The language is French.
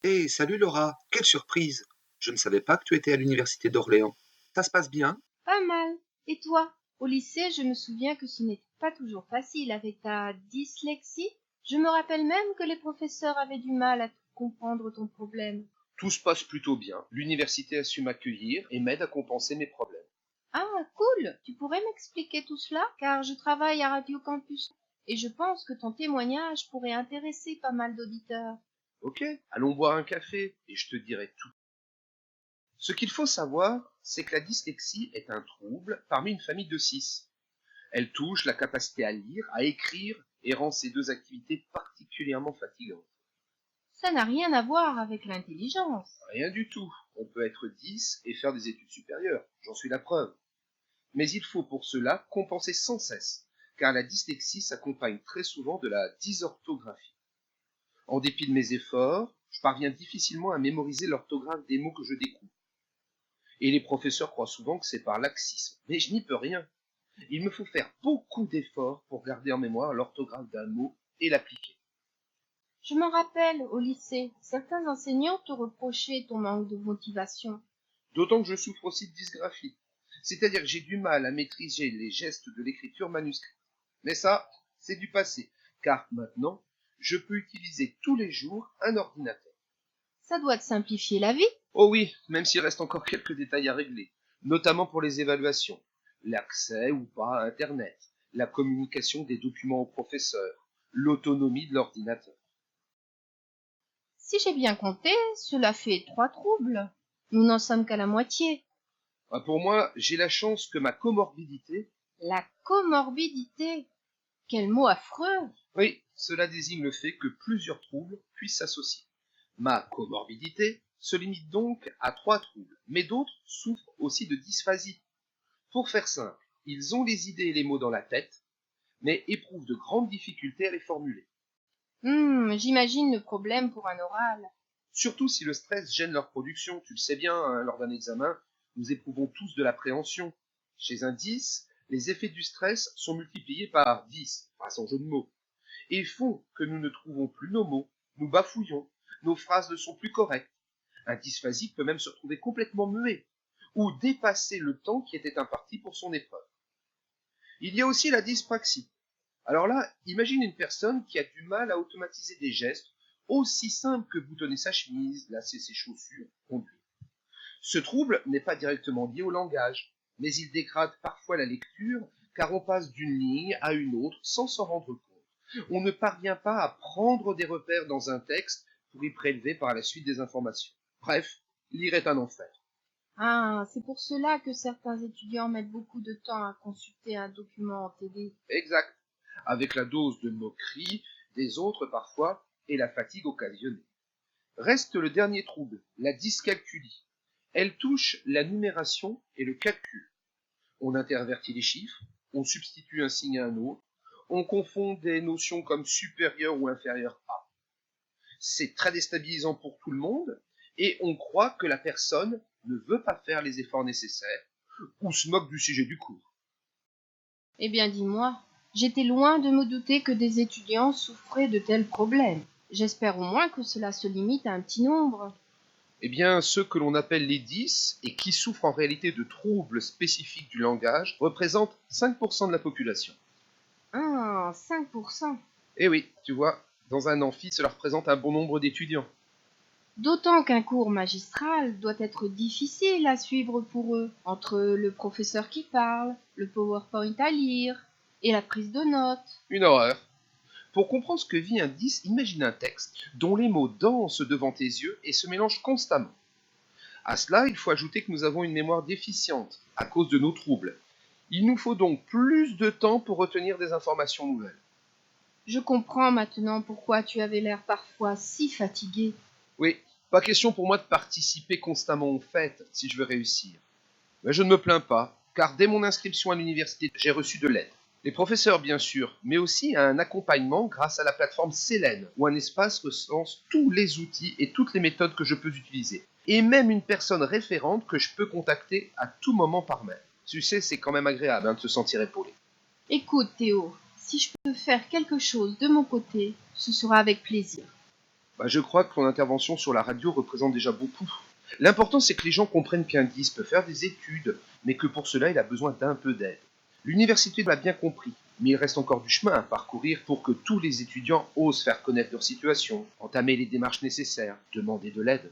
Hey, salut Laura, quelle surprise! Je ne savais pas que tu étais à l'université d'Orléans. Ça se passe bien? Pas mal. Et toi? Au lycée, je me souviens que ce n'était pas toujours facile avec ta dyslexie. Je me rappelle même que les professeurs avaient du mal à comprendre ton problème. Tout se passe plutôt bien. L'université a su m'accueillir et m'aide à compenser mes problèmes. Ah, cool! Tu pourrais m'expliquer tout cela? Car je travaille à Radio Campus et je pense que ton témoignage pourrait intéresser pas mal d'auditeurs. Ok, allons boire un café et je te dirai tout. Ce qu'il faut savoir, c'est que la dyslexie est un trouble parmi une famille de 6. Elle touche la capacité à lire, à écrire et rend ces deux activités particulièrement fatigantes. Ça n'a rien à voir avec l'intelligence. Rien du tout. On peut être 10 et faire des études supérieures. J'en suis la preuve. Mais il faut pour cela compenser sans cesse, car la dyslexie s'accompagne très souvent de la dysorthographie. En dépit de mes efforts, je parviens difficilement à mémoriser l'orthographe des mots que je découvre. Et les professeurs croient souvent que c'est par laxisme. Mais je n'y peux rien. Il me faut faire beaucoup d'efforts pour garder en mémoire l'orthographe d'un mot et l'appliquer. Je me rappelle, au lycée, certains enseignants te reprochaient ton manque de motivation. D'autant que je souffre aussi de dysgraphie. C'est-à-dire que j'ai du mal à maîtriser les gestes de l'écriture manuscrite. Mais ça, c'est du passé, car maintenant, je peux utiliser tous les jours un ordinateur. Ça doit te simplifier la vie. Oh oui, même s'il reste encore quelques détails à régler, notamment pour les évaluations, l'accès ou pas à Internet, la communication des documents aux professeurs, l'autonomie de l'ordinateur. Si j'ai bien compté, cela fait 3 troubles. Nous n'en sommes qu'à la moitié. Pour moi, j'ai la chance que ma comorbidité, La comorbidité. Quel mot affreux! oui, cela désigne le fait que plusieurs troubles puissent s'associer. Ma comorbidité se limite donc à 3 troubles, mais d'autres souffrent aussi de dysphasie. Pour faire simple, ils ont les idées et les mots dans la tête, mais éprouvent de grandes difficultés à les formuler. J'imagine le problème pour un oral. Surtout si le stress gêne leur production. Tu le sais bien, hein, lors d'un examen, nous éprouvons tous de l'appréhension. Chez un 10, les effets du stress sont multipliés par 10, pas sans jeu de mots, et font que nous ne trouvons plus nos mots, nous bafouillons, nos phrases ne sont plus correctes. Un dysphasique peut même se retrouver complètement muet, ou dépasser le temps qui était imparti pour son épreuve. Il y a aussi la dyspraxie. Alors là, imagine une personne qui a du mal à automatiser des gestes aussi simples que boutonner sa chemise, lasser ses chaussures, conduire. Ce trouble n'est pas directement lié au langage, mais il dégrade parfois la lecture car on passe d'une ligne à une autre sans s'en rendre compte. On ne parvient pas à prendre des repères dans un texte pour y prélever par la suite des informations. Bref, lire est un enfer. Ah, c'est pour cela que certains étudiants mettent beaucoup de temps à consulter un document en TD. Exact. Avec la dose de moquerie des autres parfois et la fatigue occasionnée. Reste le dernier trouble, la dyscalculie. Elle touche la numération et le calcul. On intervertit les chiffres, on substitue un signe à un autre, on confond des notions comme supérieur ou inférieur à. C'est très déstabilisant pour tout le monde et on croit que la personne ne veut pas faire les efforts nécessaires ou se moque du sujet du cours. Eh bien, dis-moi, j'étais loin de me douter que des étudiants souffraient de tels problèmes. J'espère au moins que cela se limite à un petit nombre. Eh bien, ceux que l'on appelle les 10 et qui souffrent en réalité de troubles spécifiques du langage représentent 5% de la population. Ah, 5%. Eh oui, tu vois, dans un amphi, cela représente un bon nombre d'étudiants. D'autant qu'un cours magistral doit être difficile à suivre pour eux, entre le professeur qui parle, le PowerPoint à lire et la prise de notes. Une horreur. Pour comprendre ce que vit un 10, imagine un texte dont les mots dansent devant tes yeux et se mélangent constamment. À cela, il faut ajouter que nous avons une mémoire déficiente à cause de nos troubles. Il nous faut donc plus de temps pour retenir des informations nouvelles. Je comprends maintenant pourquoi tu avais l'air parfois si fatigué. Oui, pas question pour moi de participer constamment aux fêtes si je veux réussir. Mais je ne me plains pas, car dès mon inscription à l'université, j'ai reçu de l'aide. Les professeurs, bien sûr, mais aussi un accompagnement grâce à la plateforme Célène, où un espace recense tous les outils et toutes les méthodes que je peux utiliser. et même une personne référente que je peux contacter à tout moment par mail. Tu sais, c'est quand même agréable de se sentir épaulé. Écoute, Théo, si je peux faire quelque chose de mon côté, ce sera avec plaisir. Je crois que ton intervention sur la radio représente déjà beaucoup. L'important, c'est que les gens comprennent qu'un 10 peut faire des études, mais que pour cela, il a besoin d'un peu d'aide. L'université l'a bien compris, mais il reste encore du chemin à parcourir pour que tous les étudiants osent faire connaître leur situation, entamer les démarches nécessaires, demander de l'aide.